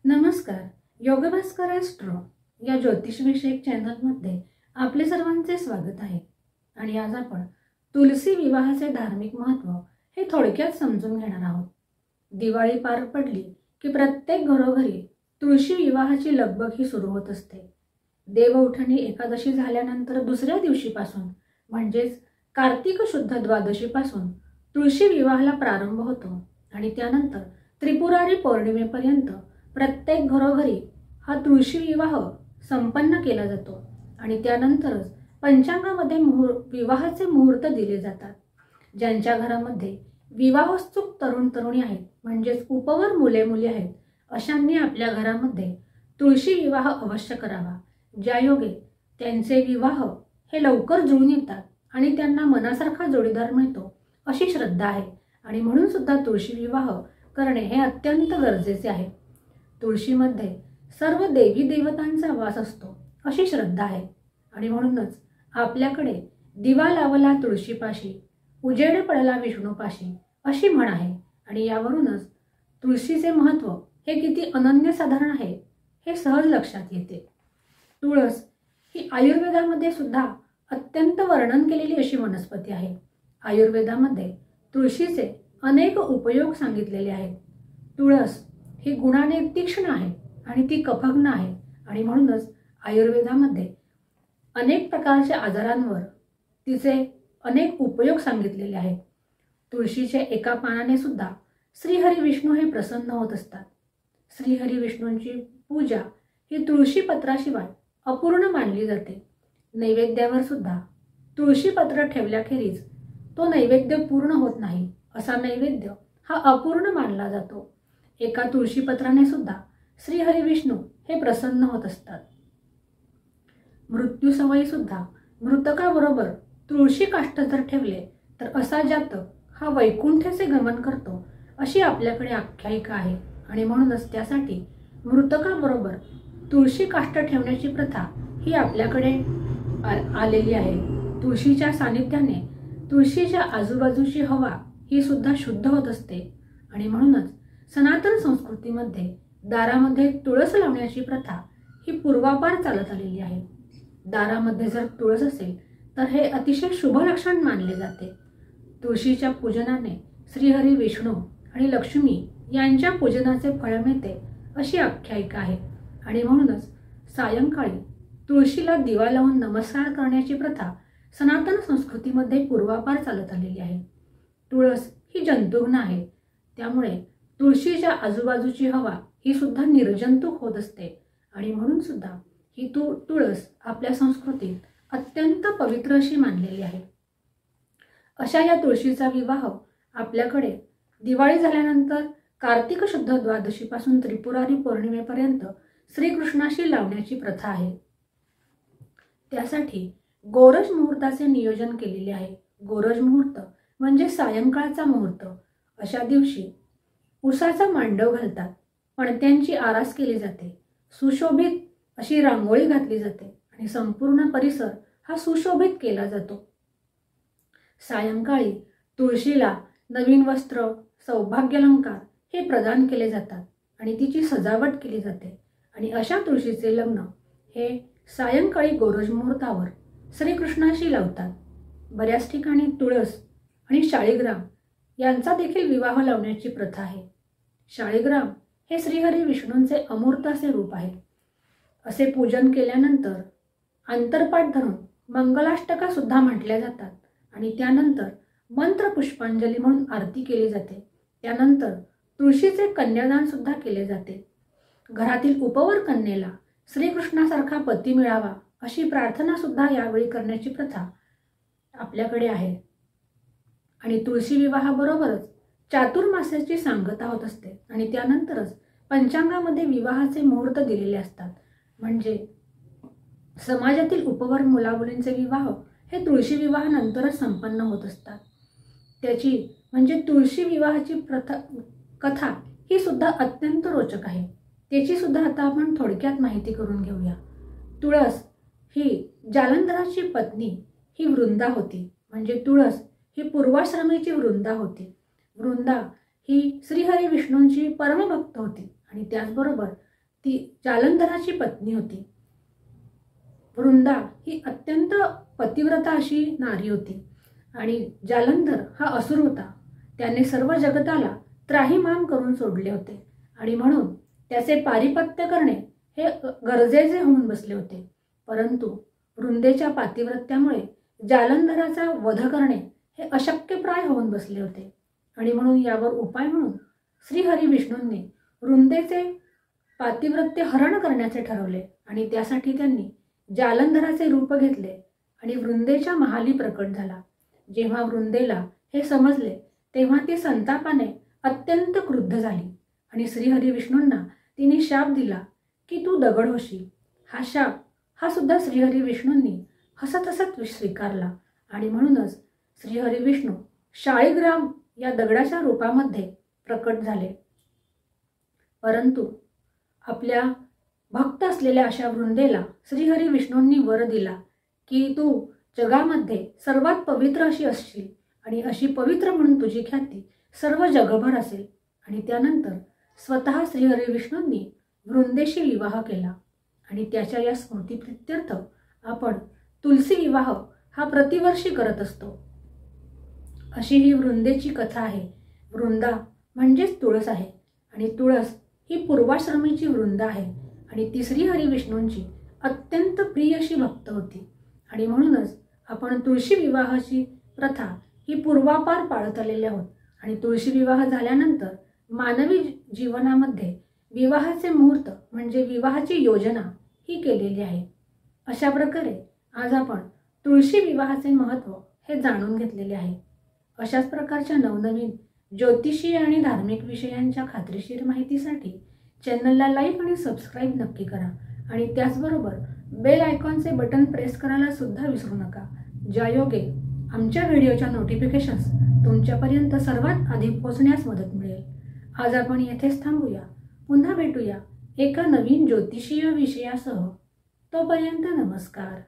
नमस्कार. योगभास्कर ॲस्ट्रो या ज्योतिषविषयक चॅनलमध्ये आपले सर्वांचे स्वागत आहे. आणि आज आपण तुलसी विवाहाचे धार्मिक महत्त्व हे थोडक्यात समजून घेणार आहोत. दिवाळी पार पडली की प्रत्येक घरोघरी तुळशी विवाहाची लगबग ही सुरू होत असते. देवउठणी एकादशी झाल्यानंतर दुसऱ्या दिवशीपासून म्हणजेच कार्तिक शुद्ध द्वादशीपासून तुळशी विवाहाला प्रारंभ होतो आणि त्यानंतर त्रिपुरारी पौर्णिमेपर्यंत प्रत्येक घरोघरी हा तुळशी विवाह संपन्न केला जातो आणि त्यानंतरच पंचांगामध्ये विवाहाचे मुहूर्त दिले जातात. ज्यांच्या घरामध्ये विवाहोत्सुक तरुण तरुणी आहेत म्हणजेच उपवर मुले मुली आहेत अशांनी आपल्या घरामध्ये तुळशी विवाह अवश्य करावा. ज्यायोगे त्यांचे विवाह हे लवकर जुळून येतात आणि त्यांना मनासारखा जोडीदार मिळतो अशी श्रद्धा आहे आणि म्हणून सुद्धा तुळशी विवाह करणे हे अत्यंत गरजेचे आहे. तुळशीमध्ये सर्व देवी देवतांचा वास असतो अशी श्रद्धा आहे आणि म्हणूनच आपल्याकडे दिवा लावला तुळशीपाशी उजेड पडला विष्णूपाशी अशी म्हण आहे. आणि यावरूनच तुळशीचे महत्त्व हे किती अनन्यसाधारण आहे हे सहज लक्षात येते. तुळस ही आयुर्वेदामध्ये सुद्धा अत्यंत वर्णन केलेली अशी वनस्पती आहे. आयुर्वेदामध्ये तुळशीचे अनेक उपयोग सांगितलेले आहेत. तुळस ही गुणाने तीक्ष्ण आहे आणि ती कफग्न आहे आणि म्हणूनच आयुर्वेदामध्ये अनेक प्रकारच्या आजारांवर तिचे अनेक उपयोग सांगितलेले आहेत. तुळशीच्या एका पानाने सुद्धा श्रीहरी विष्णू हे प्रसन्न होत असतात. श्रीहरी विष्णूंची पूजा ही तुळशी पत्राशिवाय अपूर्ण मानली जाते. नैवेद्यावर सुद्धा तुळशी पत्र ठेवल्याखेरीज तो नैवेद्य पूर्ण होत नाही. असा नैवेद्य हा अपूर्ण मानला जातो. एका तुळशीपत्राने सुद्धा श्रीहरी विष्णू हे प्रसन्न होत असतात. मृत्यू समयी सुद्धा मृतकाबरोबर तुळशी काष्ट जर ठेवले तर असा जातक हा वैकुंठेचे गमन करतो अशी आपल्याकडे आख्यायिका आहे आणि म्हणूनच त्यासाठी मृतकाबरोबर तुळशी काष्ट ठेवण्याची प्रथा ही आपल्याकडे आलेली आहे. तुळशीच्या सानिध्याने तुळशीच्या आजूबाजूची हवा ही सुद्धा शुद्ध होत असते आणि म्हणूनच सनातन संस्कृतीमध्ये दारामध्ये तुळस लावण्याची प्रथा ही पूर्वापार चालत आलेली आहे. दारामध्ये जर तुळस असेल तर हे अतिशय शुभ लक्षण मानले जाते. तुळशीच्या पूजनाने श्रीहरी विष्णू आणि लक्ष्मी यांच्या पूजनाचे फळ मिळते अशी आख्यायिका आहे आणि म्हणूनच सायंकाळी तुळशीला दिवा लावून नमस्कार करण्याची प्रथा सनातन संस्कृतीमध्ये पूर्वापार चालत आलेली आहे. तुळस ही जंतुघ्न आहे त्यामुळे तुळशीच्या आजूबाजूची हवा ही सुद्धा निर्जंतुक होत असते आणि म्हणून सुद्धा ही तुळस आपल्या संस्कृतीत अत्यंत पवित्र अशी मानलेली आहे. अशा या तुळशीचा विवाह आपल्याकडे दिवाळी झाल्यानंतर कार्तिक शुद्ध द्वादशीपासून त्रिपुरारी पौर्णिमेपर्यंत श्रीकृष्णाशी लावण्याची प्रथा आहे. त्यासाठी गोरज मुहूर्ताचे नियोजन केलेले आहे. गोरज मुहूर्त म्हणजे सायंकाळचा मुहूर्त. अशा दिवशी उसाचा मांडव घालतात. पणत्यांची आरास केली जाते. सुशोभित अशी रांगोळी घातली जाते आणि संपूर्ण परिसर हा सुशोभित केला जातो. सायंकाळी तुळशीला नवीन वस्त्र सौभाग्यालंकार हे प्रदान केले जातात आणि तिची सजावट केली जाते. आणि अशा तुळशीचे लग्न हे सायंकाळी गोरज मुहूर्तावर श्रीकृष्णाशी लावतात. बऱ्याच ठिकाणी तुळस आणि शाळीग्राम यांचा देखील विवाह लावण्याची प्रथा आहे. शाळीग्राम हे श्रीहरी विष्णूंचे अमूर्त असे रूप आहे. असे पूजन केल्यानंतर आंतरपाठ धरून मंगलाष्टका सुद्धा म्हटल्या जातात आणि त्यानंतर मंत्र पुष्पांजली म्हणून आरती केली जाते. त्यानंतर तुळशीचे कन्यादान सुद्धा केले जाते. घरातील उपवर कन्येला श्रीकृष्णासारखा पती मिळावा अशी प्रार्थना सुद्धा यावेळी करण्याची प्रथा आपल्याकडे आहे. आणि तुळशी विवाहाबरोबरच चातुर्मास्याची सांगता होत असते आणि त्यानंतरच पंचांगामध्ये विवाहाचे मुहूर्त दिलेले असतात. म्हणजे समाजातील उपवर मुलामुलींचे विवाह हे तुळशी विवाहानंतरच संपन्न होत असतात. त्याची म्हणजे तुळशी विवाहाची कथा ही सुद्धा अत्यंत रोचक आहे. त्याची सुद्धा आता आपण थोडक्यात माहिती करून घेऊया. तुळस ही जालंधराची पत्नी ही वृंदा होती. म्हणजे तुळस ही पूर्वाश्रमीची वृंदा होती. वृंदा ही श्रीहरी विष्णूंची परमभक्त होती आणि त्याचबरोबर ती जालंधराची पत्नी होती. वृंदा ही अत्यंत पतिव्रता अशी नारी होती आणि जालंधर हा असुर होता. त्याने सर्व जगताला त्राहिमाम करून सोडले होते आणि म्हणून त्याचे पारिपत्य करणे हे गरजेचे होऊन बसले होते. परंतु वृंदेच्या पातिव्रत्यामुळे जालंधराचा वध करणे हे अशक्यप्राय होऊन बसले होते आणि म्हणून यावर उपाय म्हणून श्रीहरी विष्णूंनी वृंदेचे पातिव्रत्य हरण करण्याचे ठरवले आणि त्यासाठी त्यांनी जालंधराचे रूप घेतले आणि वृंदेच्या महाली प्रकट झाला. जेव्हा वृंदेला हे समजले तेव्हा ती संतापाने अत्यंत क्रुद्ध झाली आणि श्रीहरी विष्णूंना तिने शाप दिला की तू दगड होशील. हा शाप हा सुद्धा श्रीहरी विष्णूंनी हसत हसत स्वीकारला आणि म्हणूनच श्रीहरी विष्णू शाळीग्राम या दगडाच्या रूपामध्ये प्रकट झाले. परंतु आपल्या भक्त असलेल्या अशा वृंदेला श्रीहरी विष्णूंनी वर दिला की तू जगामध्ये सर्वात पवित्र अशी असशील आणि अशी पवित्र म्हणून तुझी ख्याती सर्व जगभर असेल. आणि त्यानंतर स्वतः श्रीहरी विष्णूंनी वृंदेशी विवाह केला आणि त्याच्या या स्मृतीप्रित्यर्थ आपण तुलसी विवाह हा प्रतिवर्षी करत असतो. अशी ही वृंदेची कथा आहे. वृंदा म्हणजेच तुळस आहे आणि तुळस ही पूर्वाश्रमीची वृंदा आहे आणि ती श्रीहरी विष्णूंची अत्यंत प्रिय अशी भक्त होती आणि म्हणूनच आपण तुळशी विवाहाची प्रथा ही पूर्वापार पाळत आलेले आहोत. आणि तुळशी विवाह झाल्यानंतर मानवी जीवनामध्ये विवाहाचे मुहूर्त म्हणजे विवाहाची योजना ही केलेली आहे. अशा प्रकारे आज आपण तुळशी विवाहाचे महत्त्व हे जाणून घेतलेले आहे. अशाच प्रकारच्या नवनवीन ज्योतिषीय आणि धार्मिक विषयांच्या खात्रीशीर माहितीसाठी चॅनलला लाईक आणि सबस्क्राईब नक्की करा आणि त्याचबरोबर बेल आयकॉनचे बटन प्रेस करायला सुद्धा विसरू नका. ज्यायोगे आमच्या व्हिडिओच्या नोटिफिकेशन्स तुमच्यापर्यंत सर्वात आधी पोहोचण्यास मदत मिळेल. आज आपण येथेच थांबूया. पुन्हा भेटूया एका नवीन ज्योतिषीय विषयासह. तोपर्यंत नमस्कार.